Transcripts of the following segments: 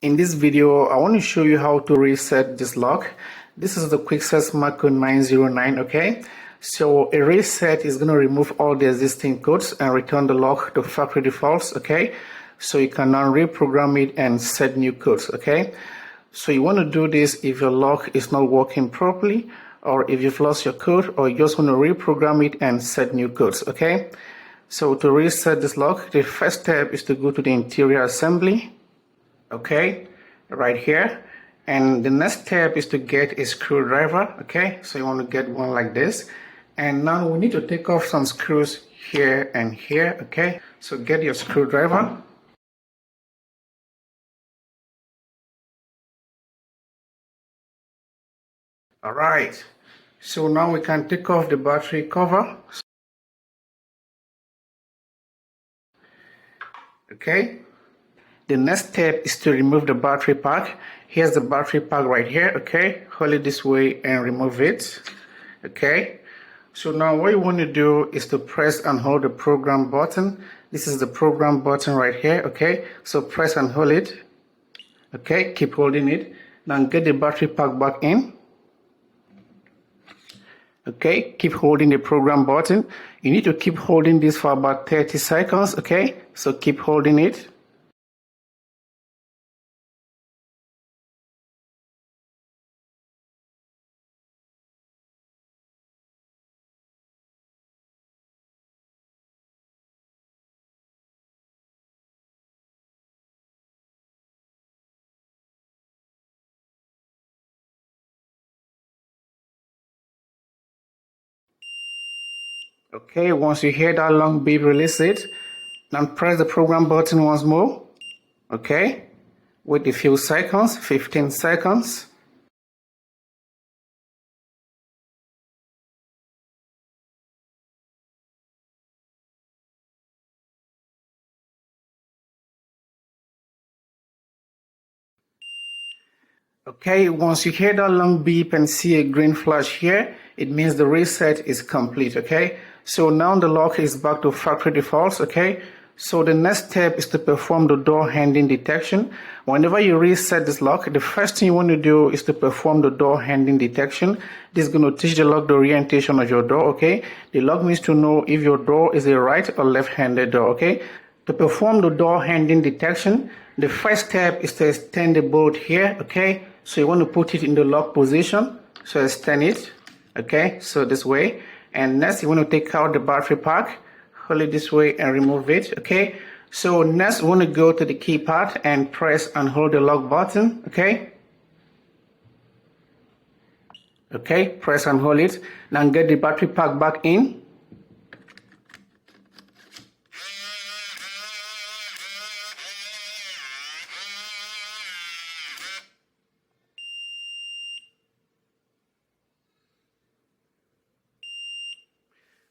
In this video, I want to show you how to reset this lock. This is the Kwikset SmartCode 909, okay? So a reset is going to remove all the existing codes and return the lock to factory defaults, okay? So you can now reprogram it and set new codes, okay? So you want to do this if your lock is not working properly, or if you've lost your code, or you just want to reprogram it and set new codes, okay? So to reset this lock, the first step is to go to the interior assembly. Okay, right here, and the next step is to get a screwdriver. Okay, so you want to get one like this, and now we need to take off some screws here and here. Okay, so get your screwdriver. All right, so now we can take off the battery cover. Okay, the next step is to remove the battery pack. Here's the battery pack right here. Okay, hold it this way and remove it. Okay, so now what you want to do is to press and hold the program button. This is the program button right here. Okay, so press and hold it. Okay, keep holding it. Now get the battery pack back in. Okay, keep holding the program button. You need to keep holding this for about 30 seconds. Okay, so keep holding it. Okay, once you hear that long beep, release it. Now press the program button once more. Okay, wait a few seconds, 15 seconds. Okay, once you hear that long beep and see a green flash here, it means the reset is complete, okay? So now the lock is back to factory defaults, okay? So the next step is to perform the door handling detection. Whenever you reset this lock, the first thing you want to do is to perform the door handling detection. This is going to teach the lock the orientation of your door, okay? The lock needs to know if your door is a right or left-handed door, okay? To perform the door handling detection, the first step is to extend the bolt here, okay? So you want to put it in the lock position. So extend it, okay? So this way. And next you want to take out the battery pack, hold it this way and remove it, okay? So next we want to go to the keypad and press and hold the lock button, okay? Okay, press and hold it. Now get the battery pack back in.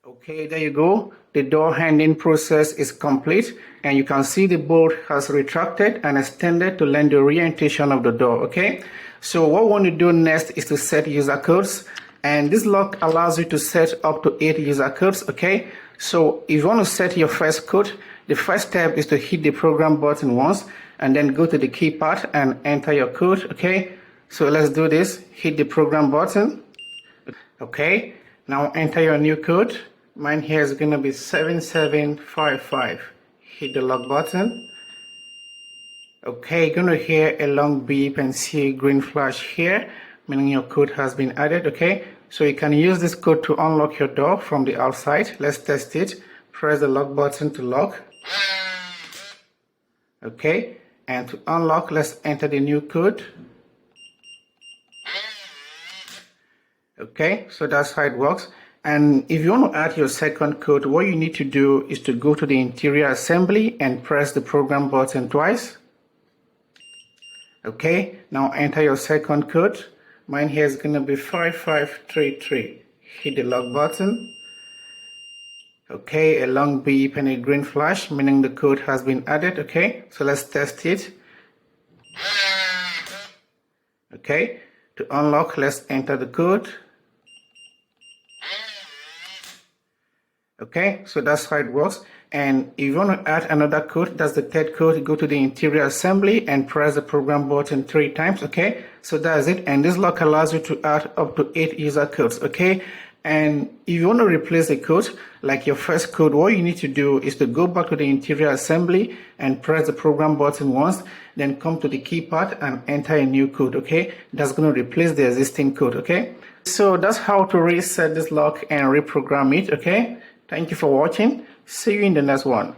Okay, there you go. The door handling process is complete, and you can see the bolt has retracted and extended to learn the orientation of the door, okay? So what we want to do next is to set user codes, and this lock allows you to set up to 8 user codes, okay? So if you want to set your first code, the first step is to hit the program button once, and then go to the keypad and enter your code, okay? So let's do this. Hit the program button. Okay, now enter your new code. Mine here is going to be 7755. Hit the lock button. Okay, you're going to hear a long beep and see a green flash here, meaning your code has been added, okay? So you can use this code to unlock your door from the outside. Let's test it. Press the lock button to lock. Okay, and to unlock, let's enter the new code. Okay, so that's how it works. And if you want to add your second code, what you need to do is to go to the interior assembly and press the program button twice. Okay, now enter your second code. Mine here is going to be 5533. Hit the lock button. Okay, a long beep and a green flash, meaning the code has been added. Okay, so let's test it. Okay, to unlock, let's enter the code. Okay, so that's how it works. And if you want to add another code, that's the third code, go to the interior assembly and press the program button 3 times, okay? So that's it. And this lock allows you to add up to 8 user codes, okay? And if you want to replace the code, like your first code, what you need to do is to go back to the interior assembly and press the program button once, then come to the keypad and enter a new code, okay? That's going to replace the existing code, okay? So that's how to reset this lock and reprogram it, okay? Thank you for watching. See you in the next one.